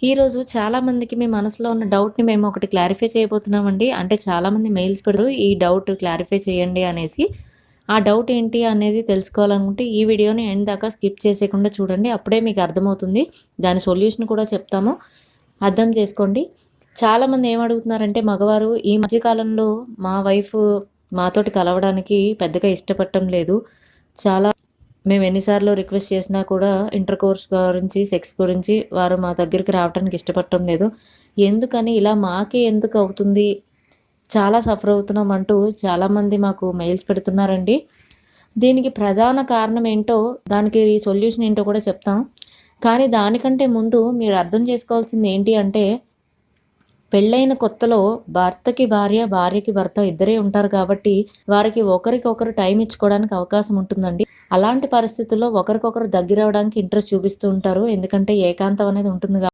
ఈరోజు చాలామందికి మీ మనసులో ఉన్న డౌట్‌ని మేము ఒకటి క్లారిఫై చేయబోతున్నామండి. అంటే చాలామంది మెయిల్స్ పెడుతూ ఈ డౌట్ క్లారిఫై చేయండి అనేసి. ఆ డౌట్ ఏంటి అనేది తెలుసుకోవాలనుకుంటే ఈ వీడియోని ఎండ్ దాకా స్కిప్ చేసేయకుండా చూడండి. అప్పుడే మీకు అర్థమవుతుంది. దాని సొల్యూషన్ కూడా చెప్తాము. అర్థం చేసుకోండి. చాలామంది ఏమడుగుతున్నారంటే మగవారు ఈ మధ్య కాలంలో మా వైఫ్ మాతోటి కలవడానికి పెద్దగా ఇష్టపడటం లేదు. చాలా మేము ఎన్ని సార్లు రిక్వెస్ట్ చేసినా కూడా ఇంటర్‌కోర్స్ గురించి, సెక్స్ గురించి వారు మా దగ్గరికి రావటానికి ఇష్టపడటం లేదు. ఎందుకని ఇలా మాకే ఎందుకవుతుంది? చాలా సఫర్ అవుతున్నాం అంటూ చాలామంది మాకు మెయిల్స్ పెడుతున్నారండి. దీనికి ప్రధాన కారణం ఏంటో, దానికి సొల్యూషన్ ఏంటో కూడా చెప్తాం. కానీ దానికంటే ముందు మీరు అర్థం చేసుకోవాల్సింది ఏంటి అంటే, పెళ్ళైన కొత్తలో భర్తకి భార్య, భార్యకి భర్త ఇద్దరే ఉంటారు కాబట్టి, వారికి ఒకరికొకరు టైం ఇచ్చుకోవడానికి అవకాశం ఉంటుందండి. అలాంటి పరిస్థితుల్లో ఒకరికొకరు దగ్గరవ్వడానికి ఇంట్రెస్ట్ చూపిస్తూ ఉంటారు. ఎందుకంటే ఏకాంతం అనేది ఉంటుంది